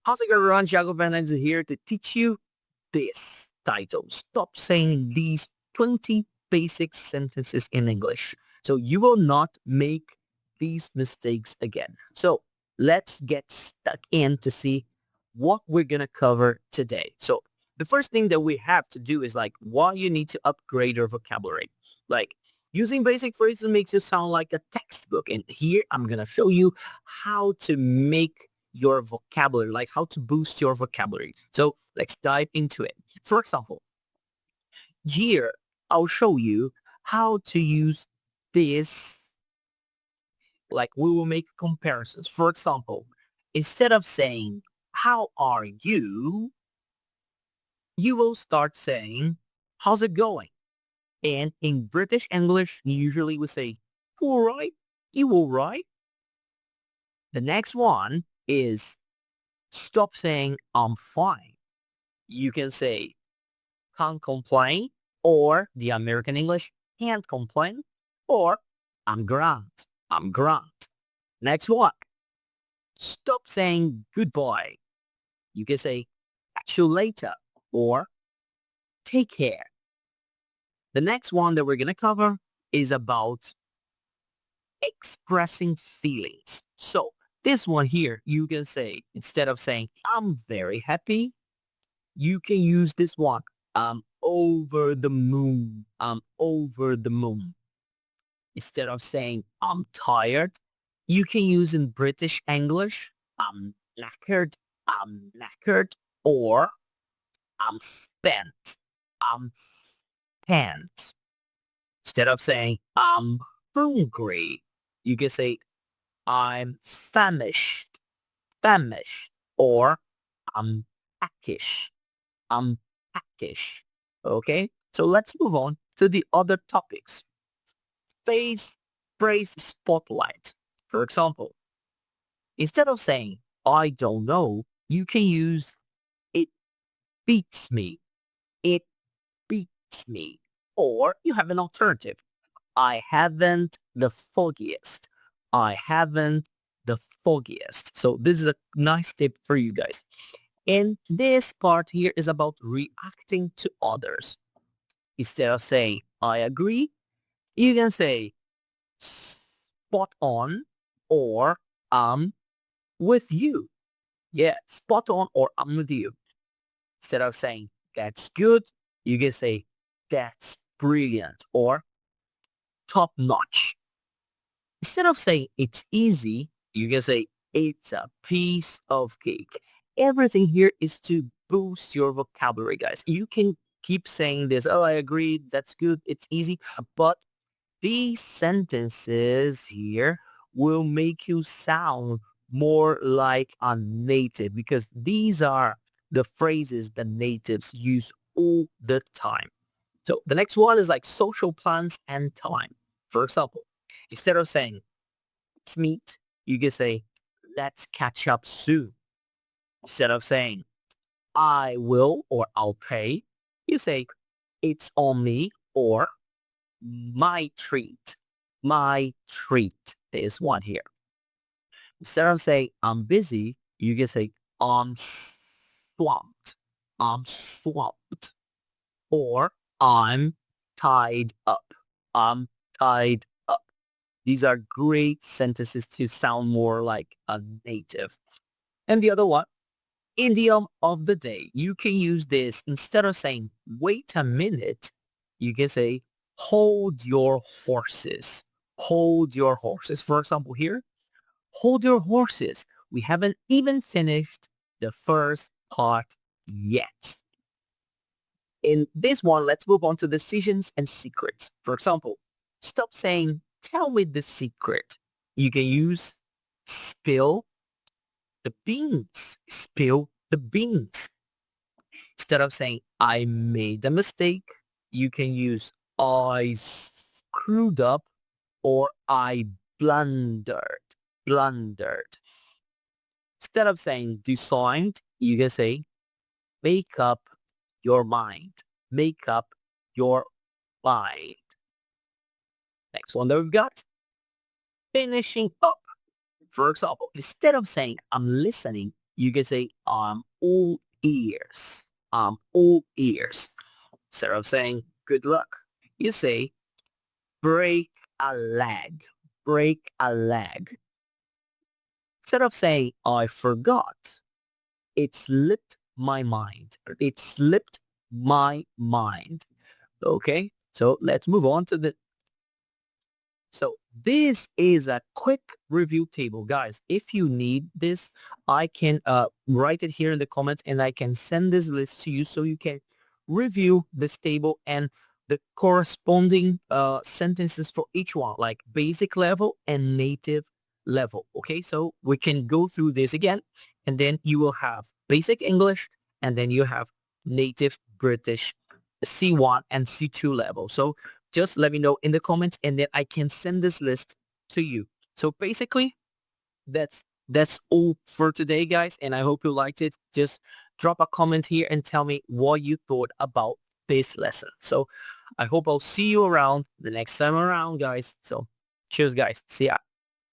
How's it going, everyone? Jago Fernandez here to teach you this title. Stop saying these 20 basic sentences in English. So you will not make these mistakes again. So let's get stuck in to see what we're going to cover today. So the first thing that we have to do is like why you need to upgrade your vocabulary. Like using basic phrases makes you sound like a textbook. And here I'm going to show you how to make your vocabulary, like how to boost your vocabulary. So let's dive into it. For example, here I'll show you how to use this, like we will make comparisons. For example, instead of saying, how are you? You will start saying, how's it going? And in British English, usually we say, all right, you all right? The next one is stop saying, I'm fine. You can say, can't complain, or the American English, can't complain, or I'm grand, I'm grand. Next one, stop saying goodbye. You can say, catch you later, or take care. The next one that we're going to cover is about expressing feelings. So this one here, you can say, instead of saying, I'm very happy, you can use this one. I'm over the moon. I'm over the moon. Instead of saying I'm tired, you can use in British English, I'm knackered, I'm knackered, or I'm spent, I'm spent. Instead of saying I'm hungry, you can say I'm famished, famished, or I'm peckish, I'm peckish. Okay, so let's move on to the other topics. Face phrase spotlight. For example, instead of saying, I don't know, you can use it beats me. It beats me. Or you have an alternative. I haven't the foggiest. I haven't the foggiest. So this is a nice tip for you guys. And this part here is about reacting to others. Instead of saying, I agree, you can say, spot on, or I'm with you. Yeah, spot on or I'm with you. Instead of saying that's good, you can say that's brilliant or top notch. Instead of saying it's easy, you can say it's a piece of cake. Everything here is to boost your vocabulary, guys. You can keep saying this, oh, I agree, that's good, it's easy, but these sentences here will make you sound more like a native because these are the phrases that natives use all the time. So the next one is like social plans and time. For example, instead of saying, let's meet, you can say, let's catch up soon. Instead of saying, I will or I'll pay, you say, it's on me or my treat. My treat. There's one here. Instead of saying I'm busy, you can say I'm swamped. I'm swamped. Or I'm tied up. I'm tied up. These are great sentences to sound more like a native. And the other one, idiom of the day. You can use this instead of saying, wait a minute, you can say, hold your horses. Hold your horses. For example, here, hold your horses. We haven't even finished the first part yet. In this one, let's move on to decisions and secrets. For example, stop saying, tell me the secret. You can use spill the beans. Spill the beans. Instead of saying, I made a mistake, you can use I screwed up or I blundered. Blundered. Instead of saying designed, you can say make up your mind. Make up your mind. Next one that we've got, finishing up. For example, instead of saying I'm listening, you can say, I'm all ears. I'm all ears. Instead of saying, good luck, you say, break a leg. Break a leg. Instead of saying, I forgot, it slipped my mind. It slipped my mind. Okay, so let's move on to the So this is a quick review table, guys. If you need this, I can write it here in the comments and I can send this list to you so you can review this table and the corresponding sentences for each one, like basic level and native level. Okay, so we can go through this again and then you will have basic English and then you have native British C1 and C2 level. So just let me know in the comments and then I can send this list to you. So basically, that's all for today, guys, and I hope you liked it. Just drop a comment here and tell me what you thought about this lesson. So I hope I'll see you around the next time around, guys. So cheers, guys. See ya.